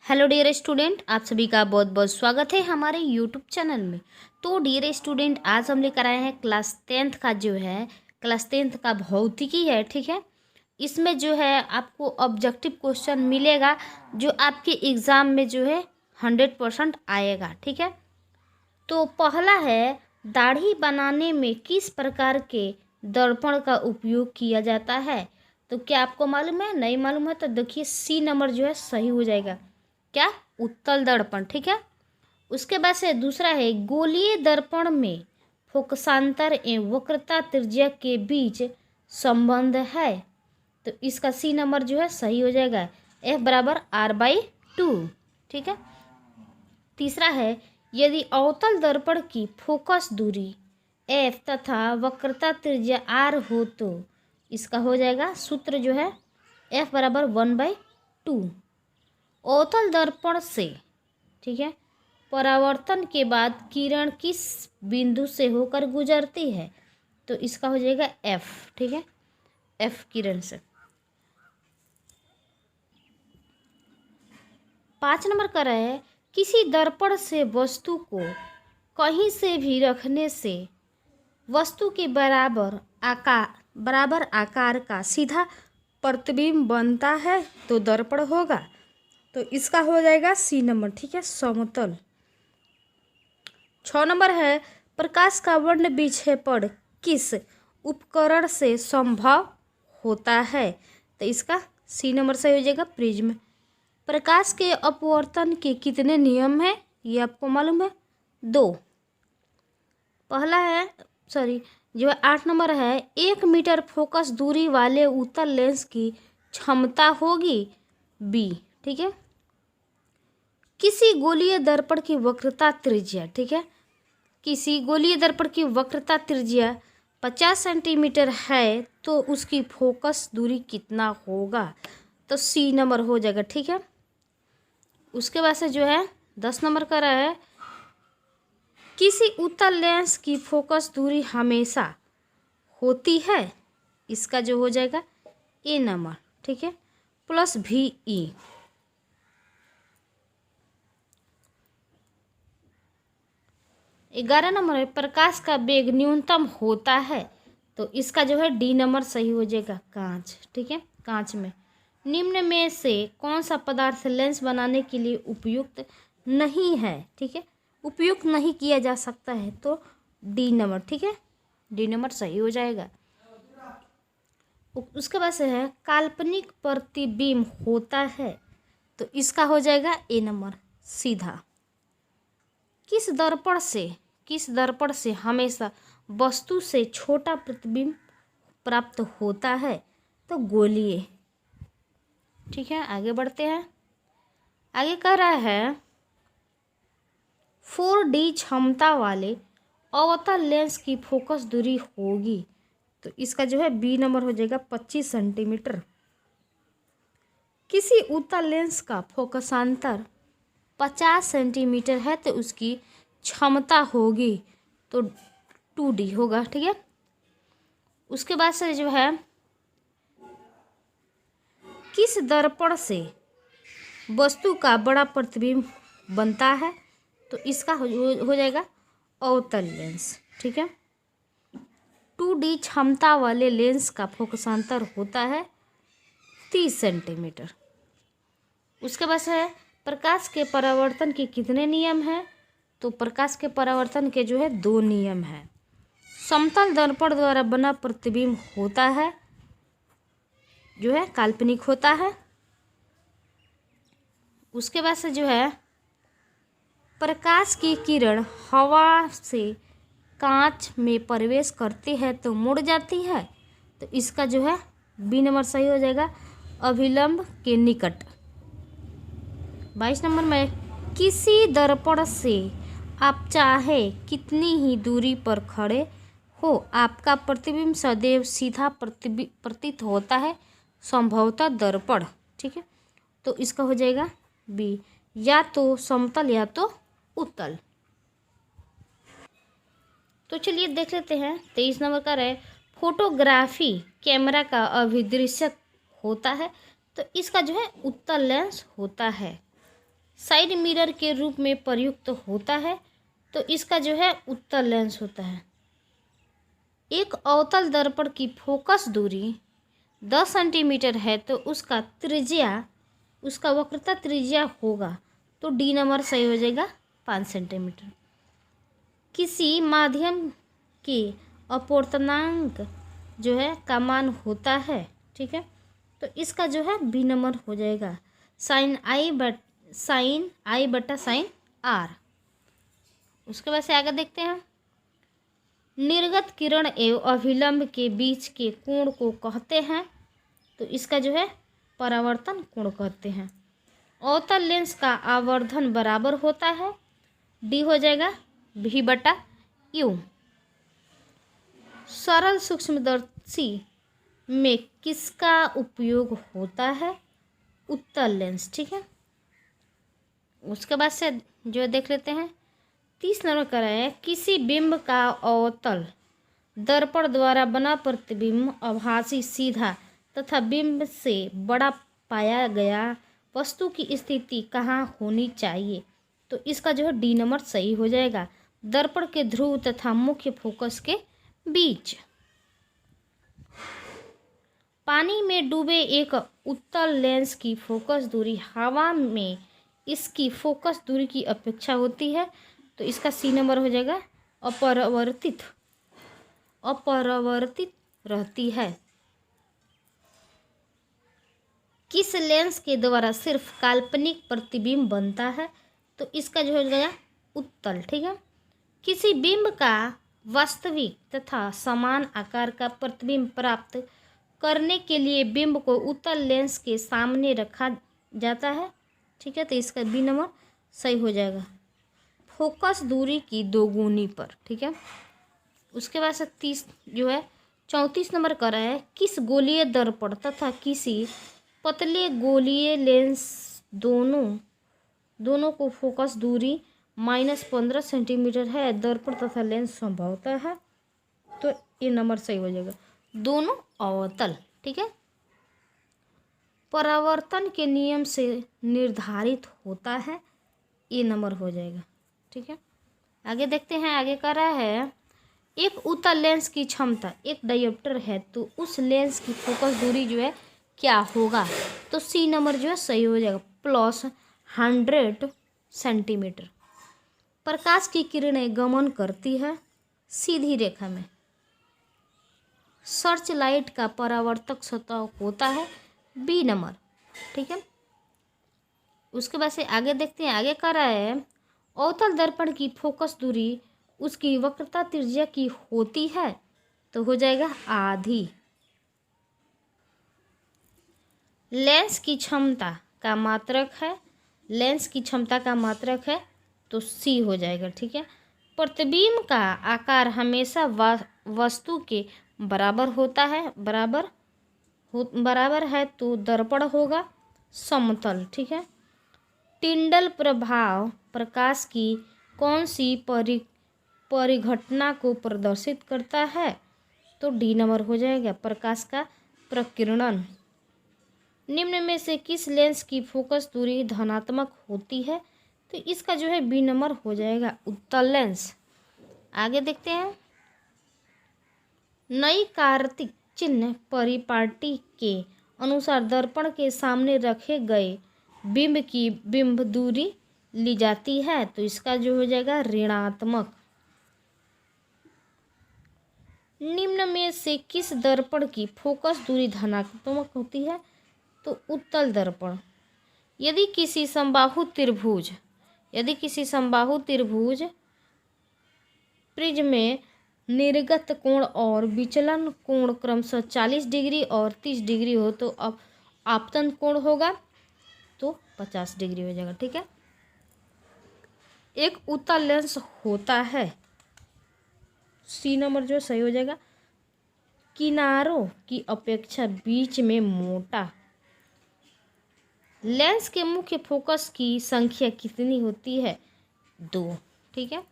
Hello dear student, आप सभी का बहुत बहुत स्वागत है हमारे यूट्यूब चैनल में। तो डियर स्टूडेंट, आज हम लेकर आए हैं क्लास टेंथ का भौतिकी है। ठीक है, इसमें जो है आपको ऑब्जेक्टिव क्वेश्चन मिलेगा जो आपके एग्ज़ाम में जो है 100% आएगा। ठीक है, तो पहला है, दाढ़ी बनाने में किस प्रकार के दर्पण का उपयोग किया जाता है। तो क्या आपको मालूम है? नहीं मालूम है तो देखिए, सी नंबर जो है सही हो जाएगा। क्या? उत्तल दर्पण। ठीक है, उसके बाद से दूसरा है, गोलीय दर्पण में फोकसांतर एवं वक्रता त्रिज्या के बीच संबंध है। तो इसका सी नंबर जो है सही हो जाएगा, F = R/2। ठीक है, तीसरा है, यदि अवतल दर्पण की फोकस दूरी F तथा वक्रता त्रिज्या R हो तो इसका हो जाएगा सूत्र जो है F = 1/2। अवतल दर्पण से, ठीक है, परावर्तन के बाद किरण किस बिंदु से होकर गुजरती है। तो इसका हो जाएगा F। ठीक है, F किरण से। 5 नंबर का है, किसी दर्पण से वस्तु को कहीं से भी रखने से वस्तु के बराबर आकार का सीधा प्रतिबिंब बनता है तो दर्पण होगा। तो इसका हो जाएगा सी नंबर। ठीक है, समतल। 6 नंबर है, प्रकाश का वर्ण विक्षेपण किस उपकरण से संभव होता है। तो इसका सी नंबर सही हो जाएगा, प्रिज्म। प्रकाश के अपवर्तन के कितने नियम हैं, ये आपको मालूम है? 2। पहला है, जो 8 नंबर है, 1 मीटर फोकस दूरी वाले उत्तल लेंस की क्षमता होगी बी। ठीक है, किसी गोलीय दर्पण की वक्रता त्रिज्या, ठीक है, किसी गोलीय दर्पण की वक्रता त्रिज्या 50 सेंटीमीटर है तो उसकी फोकस दूरी कितना होगा। तो सी नंबर हो जाएगा। ठीक है, उसके बाद से जो है 10 नंबर का रहा है, किसी उत्तल लेंस की फोकस दूरी हमेशा होती है। इसका जो हो जाएगा ए नंबर। ठीक है, +VE। 11 नंबर है, प्रकाश का वेग न्यूनतम होता है। तो इसका जो है डी नंबर सही हो जाएगा, कांच। ठीक है, कांच में निम्न में से कौन सा पदार्थ लेंस बनाने के लिए उपयुक्त नहीं है। ठीक है, उपयुक्त नहीं किया जा सकता है तो डी नंबर। ठीक है, डी नंबर सही हो जाएगा। उसके बाद से है, काल्पनिक प्रतिबिंब होता है। तो इसका हो जाएगा ए नंबर, सीधा। किस दर्पण से हमेशा वस्तु से छोटा प्रतिबिंब प्राप्त होता है। तो गोलीय। ठीक है, आगे बढ़ते हैं। आगे कह रहा है, 4D क्षमता वाले अवतल लेंस की फोकस दूरी होगी। तो इसका जो है बी नंबर हो जाएगा, 25 सेंटीमीटर। किसी उत्तल लेंस का फोकसांतर 50 सेंटीमीटर है तो उसकी क्षमता होगी तो 2D होगा। ठीक है, उसके बाद से जो है, किस दर्पण से वस्तु का बड़ा प्रतिबिंब बनता है। तो इसका हो जाएगा अवतल लेंस। ठीक है, 2D क्षमता वाले लेंस का फोकसांतर होता है 30 सेंटीमीटर। उसके बाद है, प्रकाश के परावर्तन के कितने नियम हैं। तो प्रकाश के परावर्तन के जो है 2 नियम हैं। समतल दर्पण द्वारा बना प्रतिबिंब होता है, जो है काल्पनिक होता है। उसके बाद से जो है, प्रकाश की किरण हवा से कांच में प्रवेश करती है तो मुड़ जाती है। तो इसका जो है बी नंबर सही हो जाएगा, अभिलंब के निकट। 22 नंबर में, किसी दर्पण से आप चाहे कितनी ही दूरी पर खड़े हो आपका प्रतिबिंब सदैव सीधा प्रतीत होता है, संभवतः दर्पण। ठीक है, तो इसका हो जाएगा बी, या तो समतल या तो उत्तल। तो चलिए देख लेते हैं। 23 नंबर का है, फोटोग्राफी कैमरा का अभिदृश्यक होता है। तो इसका जो है उत्तल लेंस होता है। साइड मिरर के रूप में प्रयुक्त होता है, तो इसका जो है उत्तल लेंस होता है। एक अवतल दर्पण की फोकस दूरी 10 सेंटीमीटर है तो उसका वक्रता त्रिज्या होगा, तो डी नंबर सही हो जाएगा 5 सेंटीमीटर। किसी माध्यम के अपवर्तनांक जो है का मान होता है, ठीक है, तो इसका जो है बी नंबर हो जाएगा साइन आई बटा साइन आर। उसके बाद से आगे देखते हैं, निर्गत किरण एवं अभिलंब के बीच के कोण को कहते हैं, तो इसका जो है परावर्तन कोण कहते हैं। अवतल लेंस का आवर्धन बराबर होता है, डी हो जाएगा भी बटा यू। सरल सूक्ष्मदर्शी में किसका उपयोग होता है? उत्तल लेंस, ठीक है। उसके बाद से जो देख लेते हैं 30 नंबर का है, किसी बिंब का अवतल दर्पण द्वारा बना प्रतिबिंब आभासी सीधा तथा बिंब से बड़ा पाया गया वस्तु की स्थिति कहाँ होनी चाहिए, तो इसका जो है डी नंबर सही हो जाएगा, दर्पण के ध्रुव तथा मुख्य फोकस के बीच। पानी में डूबे एक उत्तल लेंस की फोकस दूरी हवा में इसकी फोकस दूरी की अपेक्षा होती है, तो इसका सी नंबर हो जाएगा अपरिवर्तित रहती है। किस लेंस के द्वारा सिर्फ काल्पनिक प्रतिबिंब बनता है, तो इसका जो हो जाएगा उत्तल, ठीक है। किसी बिंब का वास्तविक तथा समान आकार का प्रतिबिंब प्राप्त करने के लिए बिंब को उत्तल लेंस के सामने रखा जाता है, ठीक है, तो इसका बी नंबर सही हो जाएगा, फोकस दूरी की दोगुनी पर, ठीक है। उसके बाद से 34 नंबर का रहा है, किस गोलीय दर्पण तथा किसी पतले गोलीय लेंस दोनों को फोकस दूरी -15 सेंटीमीटर है, दर्पण तथा लेंस संभवतः है, तो ये नंबर सही हो जाएगा, दोनों अवतल, ठीक है, परावर्तन के नियम से निर्धारित होता है, ये नंबर हो जाएगा, ठीक है। आगे देखते हैं, आगे कर रहा है, एक उत्तल लेंस की क्षमता एक डायोप्टर है तो उस लेंस की फोकस दूरी जो है क्या होगा, तो सी नंबर जो है सही हो जाएगा +100 सेंटीमीटर। प्रकाश की किरणें गमन करती है सीधी रेखा में, सर्च लाइट का परावर्तक सतह होता है, बी नंबर, ठीक है। उसके बाद से आगे देखते हैं, आगे कर रहा है, अवतल दर्पण की फोकस दूरी उसकी वक्रता त्रिज्या की होती है, तो हो जाएगा आधी। लेंस की क्षमता का मात्रक है, तो सी हो जाएगा, ठीक है। प्रतिबिंब का आकार हमेशा वस्तु के बराबर होता है, बराबर है तो दर्पण होगा समतल, ठीक है। टिंडल प्रभाव प्रकाश की कौन सी परिघटना को प्रदर्शित करता है, तो डी नंबर हो जाएगा प्रकाश का प्रकीर्णन। निम्न में से किस लेंस की फोकस दूरी धनात्मक होती है, तो इसका जो है बी नंबर हो जाएगा उत्तल लेंस। आगे देखते हैं, नई कार्तिक चिन्ह परिपाटी के अनुसार दर्पण के सामने रखे गए बिंब की बिंब दूरी ली जाती है, तो इसका जो हो जाएगा ऋणात्मक। निम्न में से किस दर्पण की फोकस दूरी धनात्मक होती है, तो उत्तल दर्पण। यदि किसी समबाहु त्रिभुज प्रिज्म में निर्गत कोण और विचलन कोण क्रमशः 40 डिग्री और 30 डिग्री हो, तो अब आपतन कोण होगा तो 50 डिग्री हो जाएगा, ठीक है। एक उत्तल लेंस होता है, सी नंबर जो सही हो जाएगा, किनारों की अपेक्षा बीच में मोटा। लेंस के मुख्य फोकस की संख्या कितनी होती है, 2, ठीक है।